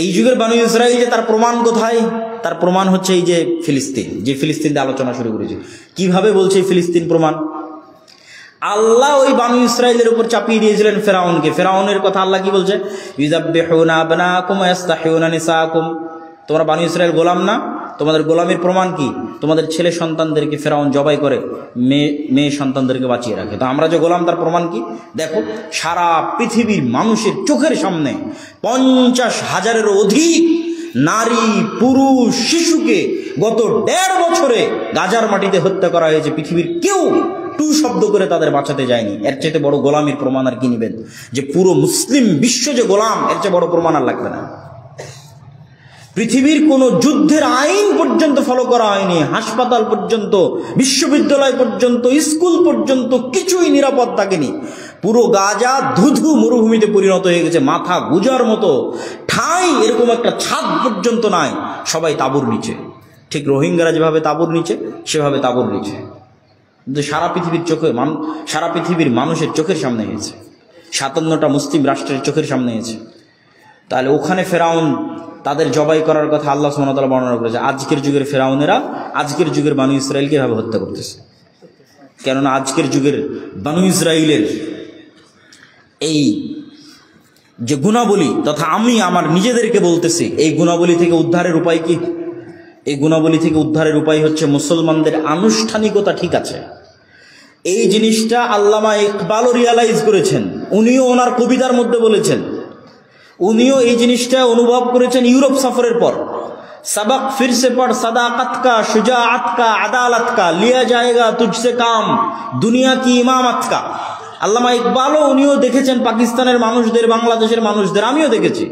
এই যুগের বানু ইসরাইল যে তার প্রমাণ কোথায়? তার প্রমাণ হচ্ছে এই যে ফিলিস্তিন, যে ফিলিস্তিন দিয়ে আলোচনা শুরু করেছে। কিভাবে বলছে এই ফিলিস্তিন প্রমাণ? আল্লাহ ওই বানু ইসরাইলের উপর চাপিয়ে দিয়েছিলেন ফেরাউনকে। ফেরাউনের কথা আল্লাহ কি বলছে? ইউযাব্বিহুনা আবনাকুম ওয়া ইস্তাহিউনা নিসাকুম। তোমরা বানু ইসরাইল গোলাম না? তোমাদের গোলামের প্রমাণ কি? তোমাদের ছেলে সন্তানদেরকে ফেরাউন জবাই করে, মেয়ে সন্তানদেরকে বাঁচিয়ে রাখে। তো আমরা যে গোলাম, তার প্রমাণ কি? দেখো, সারা পৃথিবীর মানুষের চোখের সামনে 50,000-এরও অধিক নারী, পুরুষ, শিশুকে গত 1.5 বছরে গাজার মাটিতে হত্যা করা হয়েছে। পৃথিবীর কেউ টু শব্দ করে তাদের বাঁচাতে যায়নি। এর চাইতে বড় গোলামির প্রমাণ আর কি নিবেন? যে পুরো মুসলিম বিশ্ব যে গোলাম, এর চেয়ে বড় প্রমাণ আর লাগবে না। পৃথিবীর কোনো যুদ্ধের আইন পর্যন্ত ফলো করা হয়নি, হাসপাতাল পর্যন্ত, বিশ্ববিদ্যালয় পর্যন্ত, স্কুল পর্যন্ত কিছুই নিরাপদ থাকেনি। পুরো গাজা ধুধু মরুভূমিতে পরিণত হয়ে গেছে। মাথা গুজার মতো ঠাঁই, এরকম একটা ছাদ পর্যন্ত নাই। সবাই তাঁবুর নিচে, ঠিক রোহিঙ্গারা যেভাবে তাঁবুর নিচে, সেভাবে তাঁবুর নিচে। কিন্তু সারা পৃথিবীর মানুষের চোখের সামনে হয়েছে, 57টা মুসলিম রাষ্ট্রের চোখের সামনে হয়েছে। তাহলে ওখানে ফেরাউন তাদের জবাই করার কথা আল্লাহ সুবহানাহু ওয়া তাআলা বর্ণনা করেছে। আজকের যুগের ফেরাউনেরা আজকের যুগের বানু ইসরাইলকে এভাবে হত্যা করতেছে। কেননা আজকের যুগের বানু ইসরাইলের এই যে গুণাবলী, তথা আমি আমার নিজেদেরকে বলতেছি, এই গুণাবলী থেকে উদ্ধারের উপায় কি? এই গুণাবলী থেকে উদ্ধারের উপায় হচ্ছে মুসলমানদের আনুষ্ঠানিকতা ঠিক আছে। এই জিনিসটা আল্লামা ইকবালও রিয়ালাইজ করেছেন, উনিও ওনার কবিতার মধ্যে বলেছেন। উনিও এই জিনিসটা অনুভব করেছেন ইউরোপ সফরের পর। सबक फिर से पढ़ सदाकत का, शुजाअत का, अदालत का, लिया जाएगा तुझसे काम, दुनिया की इमामत का। আল্লামা ইকবালও উনিও দেখেছেন পাকিস্তানের মানুষদের, বাংলাদেশের মানুষদের, আমিও দেখেছি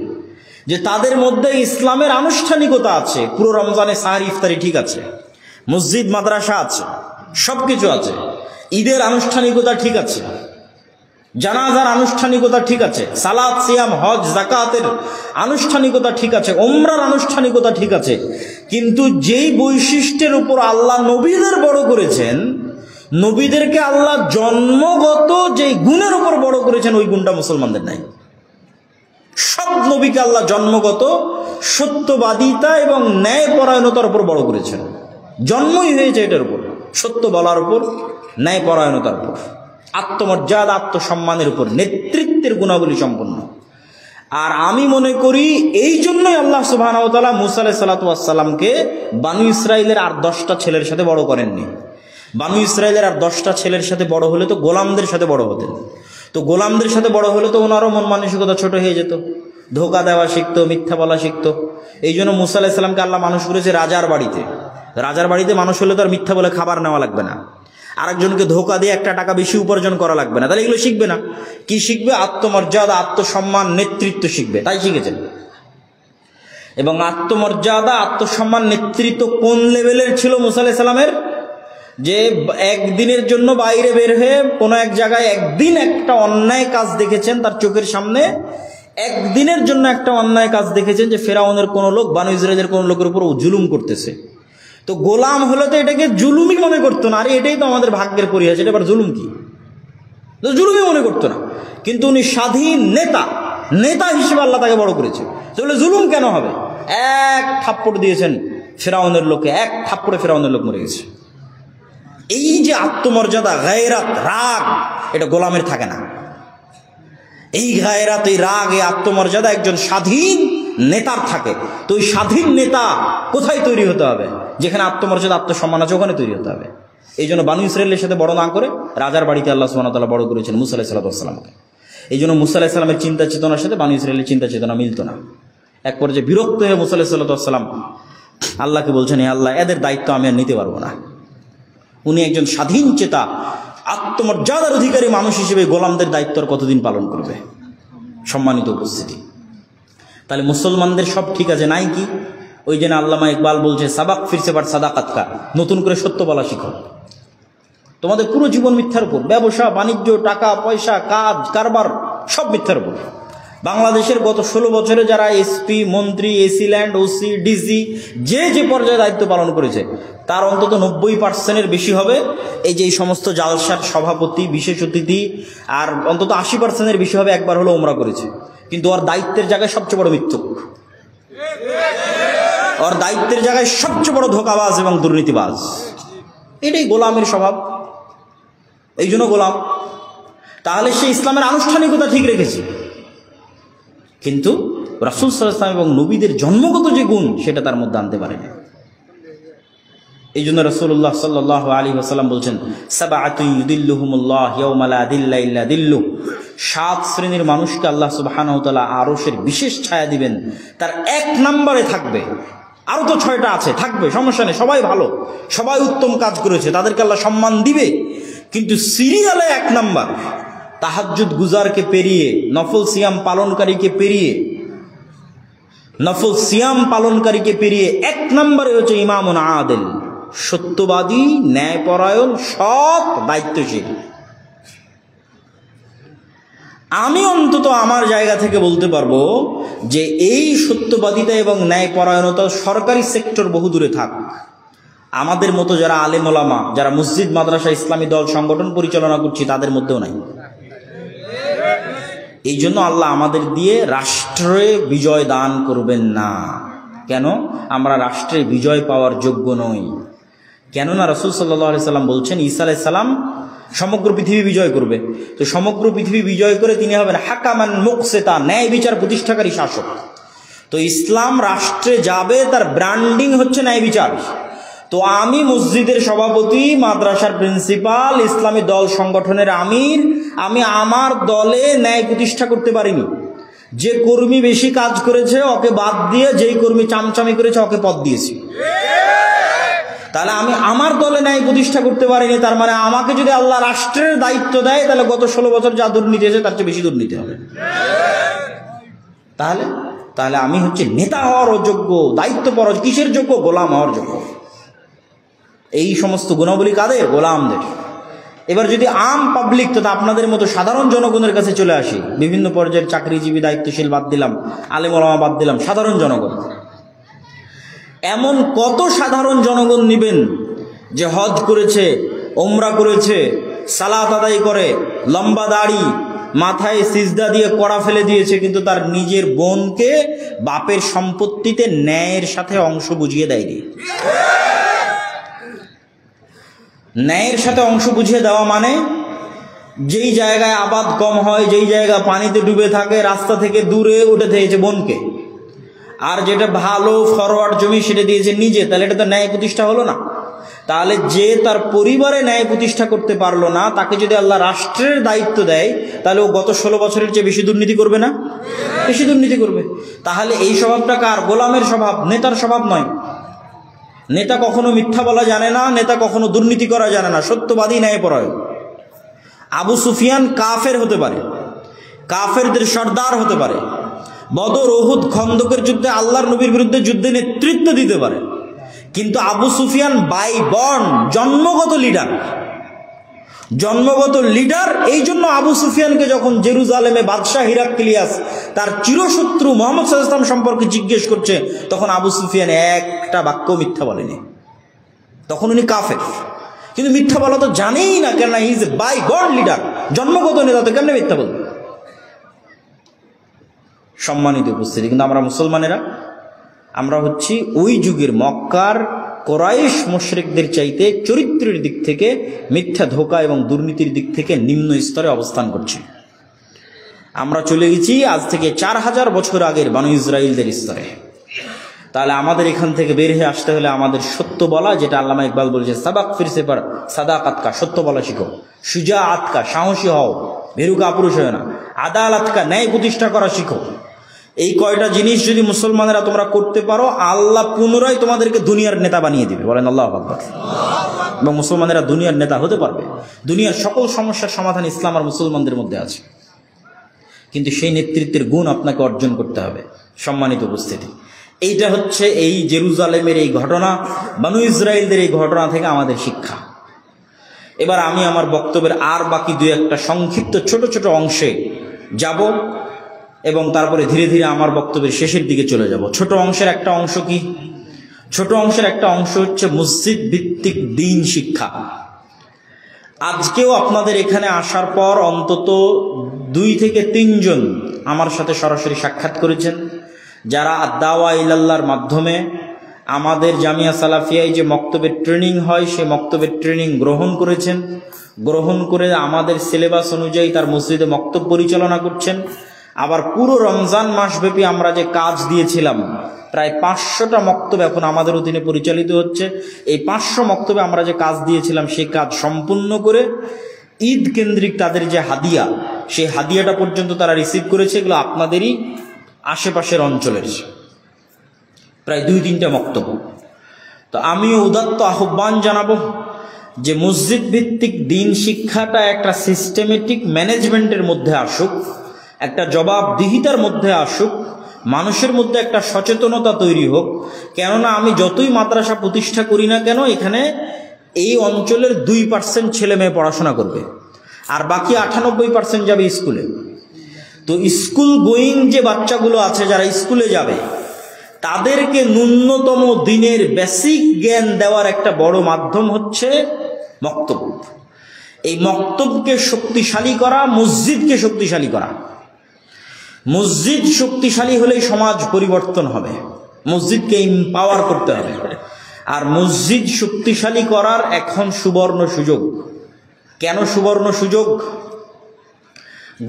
যে তাদের মধ্যে ইসলামের আনুষ্ঠানিকতা আছে, পুরো রমজানে সাহারি ইফতারি ঠিক আছে, মসজিদ মাদ্রাসা আছে, সবকিছু আছে, ঈদের আনুষ্ঠানিকতা ঠিক আছে, জানাজার আনুষ্ঠানিকতা ঠিক আছে, সালাত সিয়াম হজ যাকাতের আনুষ্ঠানিকতা ঠিক আছে, ওমরার আনুষ্ঠানিকতা ঠিক আছে, কিন্তু যেই বৈশিষ্ট্যের উপর আল্লাহ নবীদের বড় করেছেন, নবীদেরকে আল্লাহ জন্মগত যেই গুণের উপর বড় করেছেন, ওই গুণটা মুসলমানদের নাই। সব নবীকে আল্লাহ জন্মগত সত্যবাদিতা এবং ন্যায়পরায়ণতার উপর বড় করেছেন। জন্মই হয়েছে এটার উপর, সত্য বলার উপর, ন্যায়পরায়ণতার উপর, আত্মমর্যাদা আত্মসম্মানের উপর, নেতৃত্বের গুণাবলী সম্পন্ন। আর আমি মনে করি এই জন্যই আল্লাহ সুবহানাহু ওয়া তাআলা মুসা আলাইহিস সালাতু ওয়াস সালামকে বানু ইসরাইলের আর 10টা ছেলের সাথে বড় করেননি। বানু ইসরাইলের আর 10টা ছেলের সাথে বড় হলে তো গোলামদের সাথে বড় হতেন, তো গোলামদের সাথে বড় হলে তো ওনারও মন মানসিকতা ছোট হয়ে যেত, ধোকা দেওয়া শিখতো, মিথ্যা বলা শিখতো। এই জন্য মুসা আলাইহিস সালামকে আল্লাহ মানুষ করেছে রাজার বাড়িতে। রাজার বাড়িতে মানুষ হলে তো আর মিথ্যা বলে খাবার নেওয়া লাগবে না, আরেকজনকে ধোকা দিয়ে একটা টাকা বেশি উপার্জন করা লাগবে না। তাহলে এগুলো শিখবে না, কি শিখবে? আত্মমর্যাদা, আত্মসম্মান, নেতৃত্ব শিখবে। তাই শিখেছেন। এবং আত্মমর্যাদা, আত্মসম্মান, নেতৃত্ব কোন লেভেলের ছিল মুসা আলাইহিস সালামের? যে একদিনের জন্য বাইরে বের হয়ে কোনো এক জায়গায় একদিন একটা অন্যায় কাজ দেখেছেন তার চোখের সামনে, একদিনের জন্য একটা অন্যায় কাজ দেখেছেন যে ফেরাউনের কোনো লোক বানু ইসরাইলের কোনো লোকের উপর জুলুম করতেছে। তো গোলাম হলে তো এটাকে জুলুমই মনে করতো না, আরে এটাই তো আমাদের ভাগ্যের পরিহাস, এটা আবার জুলুম কি? তো জুলুমই মনে করতো না। কিন্তু উনি স্বাধীন নেতা হিসেবে আল্লাহ তাকে বড় করেছে। তাহলে জুলুম কেন হবে? এক থাপ্পড় দিয়েছেন ফেরাউনের লোকে, এক থাপ্পড়ে ফেরাউনের লোক মরে গেছে। এই যে আত্মমর্যাদা, গায়রাত, রাগ, এটা গোলামের থাকে না। এই গায়রাত, এই রাগ, এই আত্মমর্যাদা একজন স্বাধীন নেতার থাকে। তো ওই স্বাধীন নেতা কোথায় তৈরি হতে হবে? যেখানে আত্মমর্যাদা, আত্মসম্মান আছে, ওখানে তৈরি হতে হবে। এই জন্য বানু ইসরাইলের সাথে বড় না করে রাজার বাড়িতে আল্লাহ সুবহানাহু ওয়া তাআলা বড় করেছেন মুসা আলাইহিস সালামকে। এই জন্য মুসা আলাইহিস সালামের চিন্তা চেতনার সাথে বানু ইসরাইলের চিন্তা চেতনা মিলত না। এক পর্যায়ে বিরক্ত হয়ে মুসা আলাইহিস সালাম আল্লাহকে বলছেন, হে আল্লাহ, এদের দায়িত্ব আমি আর নিতে পারবো না। উনি একজন স্বাধীন চেতা, আত্মমর্যাদার অধিকারী মানুষ হিসেবে গোলামদের দায়িত্ব কতদিন পালন করবে? সম্মানিত উপস্থিতি, তাহলে মুসলমানদের সব ঠিক আছে নাই কি? ওই জন্য আল্লামা ইকবাল বলছে, সাবাক ফিরছে বাট সাদাকাত কা, নতুন করে সত্য বলা শিখো। তোমাদের পুরো জীবন মিথ্যার উপর, ব্যবসা বাণিজ্য, টাকা পয়সা, কাজ কারবার সব মিথ্যার উপর। বাংলাদেশের গত 16 বছরে যারা এসপি, মন্ত্রী, এসি ল্যান্ড, ওসি, ডিসি যে পর্যায়ে দায়িত্ব পালন করেছে, তার অন্তত 90% বেশি হবে এই যে এই সমস্ত জালসার সভাপতি, বিশেষ অতিথি, আর অন্তত 80% বেশি হবে একবার হলো ওমরা করেছে। কিন্তু ওর দায়িত্বের জায়গায় সবচেয়ে বড় মিথ্যুক, ওর দায়িত্বের জায়গায় সবচেয়ে বড় ধোঁকাবাজ এবং দুর্নীতিবাজ। এটাই গোলামের স্বভাব, এই জন্য গোলাম। তাহলে সে ইসলামের আনুষ্ঠানিকতা ঠিক রেখেছে, কিন্তু রাসূল সাল্লাল্লাহু আলাইহি ওয়াসাল্লাম এবং নবীদের জন্মগত যে গুণ সেটা তার মধ্যে আনতে পারেনি। এই জন্য রাসূলুল্লাহ সাল্লাল্লাহু আলাইহি ওয়াসাল্লাম বলছেন, সাবআতুন ইউদিল্লুহুমুল্লাহ ইয়াওমা লা দিল্লা ইল্লা দিল্লু, 7 শ্রেণীর মানুষকে আল্লাহ সুবহানাহু ওয়া তাআলা আরশের বিশেষ ছায়া দিবেন। তার 1 নম্বরে থাকবে, আরো তো 6টা আছে, থাকবে, সমস্যা নেই, সবাই ভালো, সবাই উত্তম কাজ করেছে, তাদেরকে আল্লাহ সম্মান দিবে। কিন্তু সিরিয়ালে 1 নাম্বার, তাহাজ্জুদ গুজারকে পেরিয়ে, নফল সিয়াম পালনকারীকে পেরিয়ে 1 নম্বরে হচ্ছে ইমামুন আদিল, সত্যবাদী, ন্যায়পরায়ণ, সৎ, দায়িত্বশীল। আমি অন্তত আমার জায়গা থেকে বলতে পারবো যে এই সত্যবাদিতা এবং ন্যায়পরায়ণতা সরকারি সেক্টর বহু দূরে থাক, আমাদের মতো যারা আলেম ওলামা, যারা মসজিদ মাদ্রাসা ইসলামী দল সংগঠন পরিচালনা করছি, তাদের মধ্যেও নাই। এই জন্য আল্লাহ আমাদের দিয়ে রাষ্ট্রে বিজয় দান করবেন না। কেন? আমরা রাষ্ট্রে বিজয় পাওয়ার যোগ্য নই। কেননা রাসূল সাল্লাল্লাহু আলাইহি সাল্লাম বলছেন, ঈসা আলাইহিস সালাম সমগ্র পৃথিবী বিজয় করবে। তো সমগ্র পৃথিবী বিজয় করে তিনি হবেন হাকামান মুকসিতা, ন্যায় বিচার প্রতিষ্ঠাকারী শাসক। তো ইসলাম রাষ্ট্রে যাবে, তার ব্র্যান্ডিং হচ্ছে ন্যায় বিচার। তো আমি মসজিদের সভাপতি, মাদ্রাসার প্রিন্সিপাল, ইসলামী দল সংগঠনের আমির, আমি আমার দলে ন্যায় প্রতিষ্ঠা করতে পারিনি। যে কর্মী বেশি কাজ করেছে ওকে বাদ দিয়ে যেই কর্মী চামচামি করেছে ওকে পদ দিয়েছি। তাহলে আমি আমার দলে ন্যায় প্রতিষ্ঠা করতে পারিনি, তার মানে আমাকে যদি আল্লাহ রাষ্ট্রের দায়িত্ব দেয়, তাহলে গত 16 বছর যা দুর্নীতি হয়েছে তার চেয়ে বেশি দুর্নীতি হবে। তাহলে তাহলে আমি হচ্ছে নেতা হওয়ার অযোগ্য, দায়িত্বপর, কিসের যোগ্য? গোলাম হওয়ার যোগ্য। এই সমস্ত গুণাবলী কাদের? গোলামদের। এবার যদি আম পাবলিক তথা আপনাদের মতো সাধারণ জনগণের কাছে চলে আসি, বিভিন্ন পর্যায়ের চাকরিজীবী, দায়িত্বশীল বাদ দিলাম, আলেম ওলামা বাদ দিলাম, সাধারণ জনগণ, এমন কত সাধারণ জনগণ নিবেন যে হজ করেছে, ওমরা করেছে, সালাত আদায় করে, লম্বা দাড়ি, মাথায় সিজদা দিয়ে কড়া ফেলে দিয়েছে, কিন্তু তার নিজের বোনকে বাপের সম্পত্তিতে ন্যায়ের সাথে অংশ বুঝিয়ে দেয়নি। ন্যায়ের সাথে অংশ বুঝিয়ে দেওয়া মানে যেই জায়গায় আবাদ কম হয়, যেই জায়গা পানিতে ডুবে থাকে, রাস্তা থেকে দূরে উঠে দিয়েছে বোনকে, আর যেটা ভালো ফরওয়ার্ড জমি সেটা দিয়েছে নিজে, তাহলে এটা তো ন্যায় প্রতিষ্ঠা হলো না? তাহলে যে তার পরিবারে ন্যায় প্রতিষ্ঠা করতে পারলো না, তাকে যদি আল্লাহ রাষ্ট্রের দায়িত্ব দেয়, তাহলে ও গত 16 বছরের চেয়ে বেশি দুর্নীতি করবে না? বেশি দুর্নীতি করবে। তাহলে এই স্বভাবটা কার? গোলামের স্বভাব, নেতার স্বভাব নয়। নেতা কখনো মিথ্যা বলা জানে না, নেতা কখনো দুর্নীতি করা জানে না, সত্যবাদী, ন্যায়পরায়ণ। আবু সুফিয়ান কাফের হতে পারে, কাফেরদের সর্দার হতে পারে, বদর, উহুদ, খন্দকের যুদ্ধে আল্লাহর নবীর বিরুদ্ধে যুদ্ধে নেতৃত্ব দিতে পারে, কিন্তু আবু সুফিয়ান বাই বর্ন জন্মগত লিডার, জন্মগত লিডার। এই জন্য আবু সুফিয়ানকে যখন জেরুজালেমে বাদশাহ হিরাক্লিয়াস তার চিরশত্রু মুহাম্মদ সাল্লাল্লাহু আলাইহি ওয়াসাল্লাম সম্পর্কে জিজ্ঞেস করছে, তখন আবু সুফিয়ান একটা বাক্য মিথ্যা বলেনি। তখন উনি কাফের, কিন্তু মিথ্যা বলা তো জানেই না, কেননা he is a by born leader, জন্মগত নেতা, তো কেমনে মিথ্যা বলবে? সম্মানিত উপস্থিতি, কিন্তু আমরা মুসলমানেরা, আমরা হচ্ছি ওই যুগের মক্কার কোরাইশ মুশরিকদের চাইতে চরিত্রের দিক থেকে, মিথ্যা, ধোঁকা এবং দুর্নীতির দিক থেকে নিম্ন স্তরে অবস্থান করছি। আমরা চলে গেছি আজ থেকে 4000 বছর আগের বানু ইসরাইলদের স্তরে। তাহলে আমাদের এখান থেকে বের হয়ে আসতে হলে আমাদের সত্য বলা, যেটা আল্লামা ইকবাল বলছে, সাবাক ফিরসে পার সাদাকাত কা, সত্য বলা শিখো, সুজাআত কা, সাহসী হও, ভীরু কাপুরুষ হয় না, আদালত কা, ন্যায় প্রতিষ্ঠা করা শিখো। এই কয়টা জিনিস যদি মুসলমানেরা তোমরা করতে পারো, আল্লাহ পুনরায় তোমাদেরকে দুনিয়ার নেতা বানিয়ে দিবে। বলেন আল্লাহু আকবার। এবং মুসলমানেরা দুনিয়ার নেতা হতে পারবে। দুনিয়ার সকল সমস্যার সমাধান ইসলাম আর মুসলমানদের মধ্যে আছে, কিন্তু সেই নেতৃত্বের গুণ আপনাকে অর্জন করতে হবে। সম্মানিত উপস্থিতি, এইটা হচ্ছে এই জেরুজালেমের এই ঘটনা, বানু ইসরাইলদের এই ঘটনা থেকে আমাদের শিক্ষা। এবার আমি আমার বক্তব্যের আর বাকি 2-1টা সংক্ষিপ্ত ছোট ছোট অংশে যাব এবং তারপরে ধীরে ধীরে আমার বক্তব্যের শেষের দিকে চলে যাব। ছোট অংশের একটা অংশ কি? ছোট অংশের একটা অংশ হচ্ছে মসজিদ ভিত্তিক দ্বীন শিক্ষা। আজকেও আপনাদের এখানে আসার পর অন্তত 2 থেকে 3 জন আমার সাথে সরাসরি সাক্ষাৎ করেছেন, যারা দাওয়া ইলাল্লাহর মাধ্যমে আমাদের জামিয়া সালাফিয়ায় যে মক্তবের ট্রেনিং হয়, সে মক্তবের ট্রেনিং গ্রহণ করেছেন, গ্রহণ করে আমাদের সিলেবাস অনুযায়ী তার মসজিদে মক্তব পরিচালনা করছেন। আবার পুরো রমজান মাসব্যাপী আমরা যে কাজ দিয়েছিলাম, প্রায় 500টা মক্তব এখন আমাদের অধীনে পরিচালিত হচ্ছে। এই 500 মক্তবে আমরা যে কাজ দিয়েছিলাম, সেই কাজ সম্পূর্ণ করে ঈদ কেন্দ্রিক তাদের যে হাদিয়া, সেই হাদিয়াটা পর্যন্ত তারা রিসিভ করেছে। এগুলো আপনাদেরই আশেপাশের অঞ্চলের প্রায় 2-3টা মক্তব। তো আমিও উদাত্ত আহ্বান জানাবো যে মসজিদ ভিত্তিক দ্বীন শিক্ষাটা একটা সিস্টেমেটিক ম্যানেজমেন্টের মধ্যে আসুক, একটা জবাবদিহিতার মধ্যে আসুক, মানুষের মধ্যে একটা সচেতনতা তৈরি হোক। কেননা আমি যতই মাদ্রাসা প্রতিষ্ঠা করি না কেন, এখানে এই অঞ্চলের 2% ছেলে মেয়ে পড়াশোনা করবে, আর বাকি 98% যাবে স্কুলে। তো স্কুল গোয়িং যে বাচ্চাগুলো আছে, যারা স্কুলে যাবে, তাদেরকে ন্যূনতম দিনের বেসিক জ্ঞান দেওয়ার একটা বড় মাধ্যম হচ্ছে মক্তব। এই মক্তবকে শক্তিশালী করা, মসজিদকে শক্তিশালী করা। মসজিদ শক্তিশালী হলেই সমাজ পরিবর্তন হবে, মসজিদকে এম্পাওয়ার করতে হবে। আর মসজিদ শক্তিশালী করার এখন সুবর্ণ সুযোগ। কেন সুবর্ণ সুযোগ?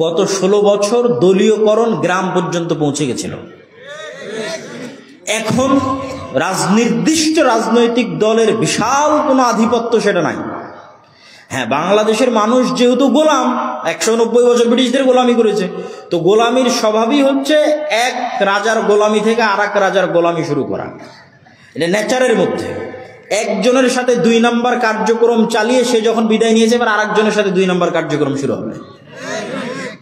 গত 16 বছর দলীয়করণ গ্রাম পর্যন্ত পৌঁছে গেছিল। এখন নির্দিষ্ট রাজনৈতিক দলের বিশাল কোনো আধিপত্য সেটা নাই। হ্যাঁ, বাংলাদেশের মানুষ যেহেতু গোলাম, 190 বছর ব্রিটিশদের গোলামি করেছে, তো গোলামির স্বভাবই হচ্ছে এক রাজার গোলামি থেকে আর এক রাজার গোলামি শুরু করা। এটা নেচারের মধ্যে। একজনের সাথে 2 নম্বর কার্যক্রম চালিয়ে সে যখন বিদায় নিয়েছে, এবার আরেকজনের সাথে 2 নম্বর কার্যক্রম শুরু হবে।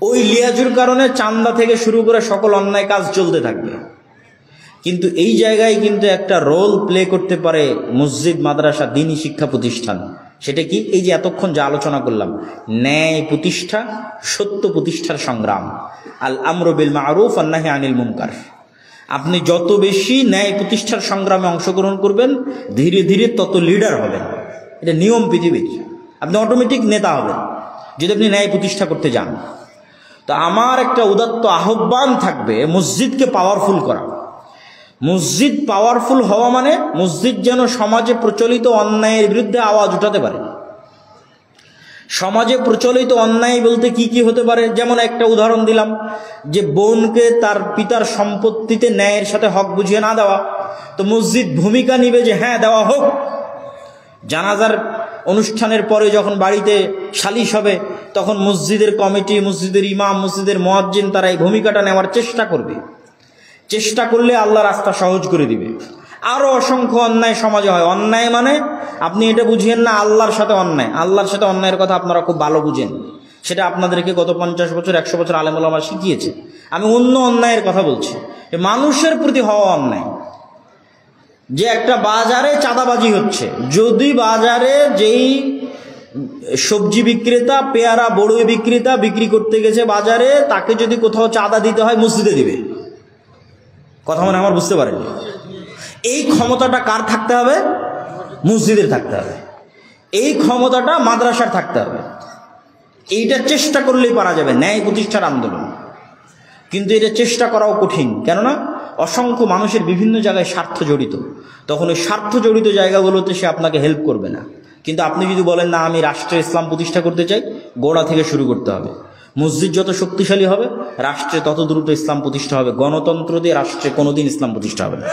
ওই লিয়াজুর কারণে চান্দা থেকে শুরু করে সকল অন্যায় কাজ চলতে থাকবে। কিন্তু এই জায়গায় কিন্তু একটা রোল প্লে করতে পারে মসজিদ, মাদ্রাসা, দ্বীনি শিক্ষা প্রতিষ্ঠান। সেটা কি? এই যে এতক্ষণ যা আলোচনা করলাম, ন্যায় প্রতিষ্ঠা, সত্য প্রতিষ্ঠার সংগ্রাম, আল আমরু বিল মারুফ ওয়ান নাহি আনিল মুনকার। আপনি যত বেশি ন্যায় প্রতিষ্ঠার সংগ্রামে অংশগ্রহণ করবেন, ধীরে ধীরে তত লিডার হবেন। এটা নিয়ম পৃথিবীর। আপনি অটোমেটিক নেতা হবেন যদি আপনি ন্যায় প্রতিষ্ঠা করতে যান। তো আমার একটা উদাত্ত আহ্বান থাকবে মসজিদকে পাওয়ারফুল করা। মসজিদ পাওয়ারফুল হওয়া মানে মসজিদ যেন সমাজে প্রচলিত অন্যায়ের বিরুদ্ধে আওয়াজ উঠাতে পারে। সমাজে প্রচলিত অন্যায় বলতে কি কি হতে পারে? যেমন একটা উদাহরণ দিলাম, যে বোনকে তার পিতার সম্পত্তিতে ন্যায়ের সাথে হক বুঝিয়ে না দেওয়া। তো মসজিদ ভূমিকা নিবে যে হ্যাঁ দেওয়া হোক। জানাজার অনুষ্ঠানের পরে যখন বাড়িতে সালিশ হবে, তখন মসজিদের কমিটি, মসজিদের ইমাম, মসজিদের মুয়াজ্জিন তারা এই ভূমিকাটা নেওয়ার চেষ্টা করবে। চেষ্টা করলে আল্লাহ রাস্তা সহজ করে দিবে। আরও অসংখ্য অন্যায় সমাজে হয়। অন্যায় মানে আপনি এটা বুঝিয়েন না আল্লাহর সাথে অন্যায়। আল্লাহর সাথে অন্যায়ের কথা আপনারা খুব ভালো বুঝেন, সেটা আপনাদেরকে গত 50 বছর 100 বছর আলেম ওলামা শিখিয়েছে। আমি অন্য অন্যায়ের কথা বলছি, মানুষের প্রতি হওয়া অন্যায়। যে একটা বাজারে চাঁদাবাজি হচ্ছে, যদি বাজারে যেই সবজি বিক্রেতা, পেয়ারা বড়ই বিক্রেতা বিক্রি করতে গেছে বাজারে, তাকে যদি কোথাও চাঁদা দিতে হয় মসজিদে দিবে। কথা মানে আমার বুঝতে পারেন? এই ক্ষমতাটা কার থাকতে হবে? মসজিদের থাকতে হবে। এই ক্ষমতাটা মাদ্রাসার থাকতে হবে। এইটা চেষ্টা করলেই পারা যাবে, ন্যায় প্রতিষ্ঠার আন্দোলন। কিন্তু এটা চেষ্টা করাও কঠিন, কেননা অসংখ্য মানুষের বিভিন্ন জায়গায় স্বার্থ জড়িত। তখন ওই স্বার্থ জড়িত জায়গাগুলোতে সে আপনাকে হেল্প করবে না। কিন্তু আপনি যদি বলেন না আমি রাষ্ট্রে ইসলাম প্রতিষ্ঠা করতে চাই, গোড়া থেকে শুরু করতে হবে। মসজিদ যত শক্তিশালী হবে, রাষ্ট্রে তত দ্রুত ইসলাম প্রতিষ্ঠা হবে। গণতন্ত্র দিয়ে রাষ্ট্রে কোনোদিন ইসলাম প্রতিষ্ঠা হবে না।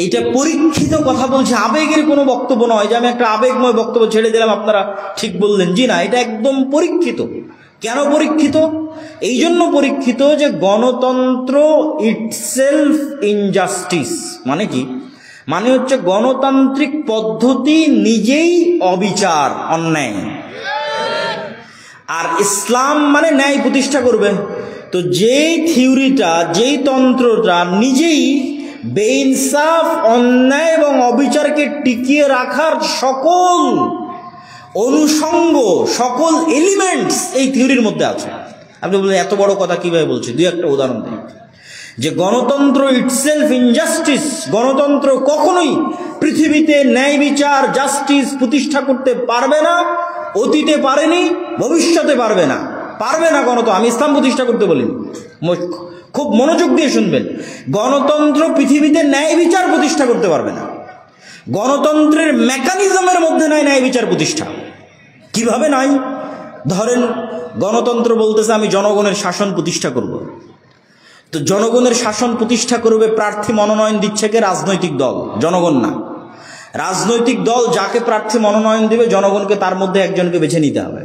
এইটা পরীক্ষিত কথা বলছে, আবেগের কোনো বক্তব্য নয় যে আমি একটা আবেগময় বক্তব্য ছেড়ে দিলাম আপনারা ঠিক বললেন। জি না, এটা একদম পরীক্ষিত। কেন পরীক্ষিত? এই জন্য পরীক্ষিত যে গণতন্ত্র ইটসেলফ ইনজাস্টিস। মানে কি? মানে হচ্ছে গণতান্ত্রিক পদ্ধতি নিজেই অবিচার, অন্যায়। আর ইসলাম মানে ন্যায় প্রতিষ্ঠা করবে। তো যেই থিওরিটা, যেই তন্ত্রটা নিজেই বেইনসাফ, অন্যায় এবং অবিচারকে টিকিয়ে রাখার সকল অনুষঙ্গ, সকল এলিমেন্টস এই থিওরির মধ্যে আছে। আপনি বলবেন এত বড় কথা কিভাবে বলছি? দুই একটা উদাহরণ দিই। যে গণতন্ত্র ইটসেলফ ইনজাস্টিস, গণতন্ত্র কখনোই পৃথিবীতে ন্যায় বিচার, জাস্টিস প্রতিষ্ঠা করতে পারবে না। অতীতে পারেনি, ভবিষ্যতে পারবে না। পারবে না গণতন্ত্র। আমি ইসলাম প্রতিষ্ঠা করতে বলিনি, খুব মনোযোগ দিয়ে শুনবেন। গণতন্ত্র পৃথিবীতে ন্যায় বিচার প্রতিষ্ঠা করতে পারবে না। গণতন্ত্রের মেকানিজমের মধ্যে নাই ন্যায় বিচার প্রতিষ্ঠা। কিভাবে নাই? ধরেন গণতন্ত্র বলতেছে আমি জনগণের শাসন প্রতিষ্ঠা করব। তো জনগণের শাসন প্রতিষ্ঠা করবে, প্রার্থী মনোনয়ন দিচ্ছে কে? রাজনৈতিক দল, জনগণ না। রাজনৈতিক দল যাকে প্রার্থী মনোনয়ন দেবে, জনগণকে তার মধ্যে একজনকে বেছে নিতে হবে।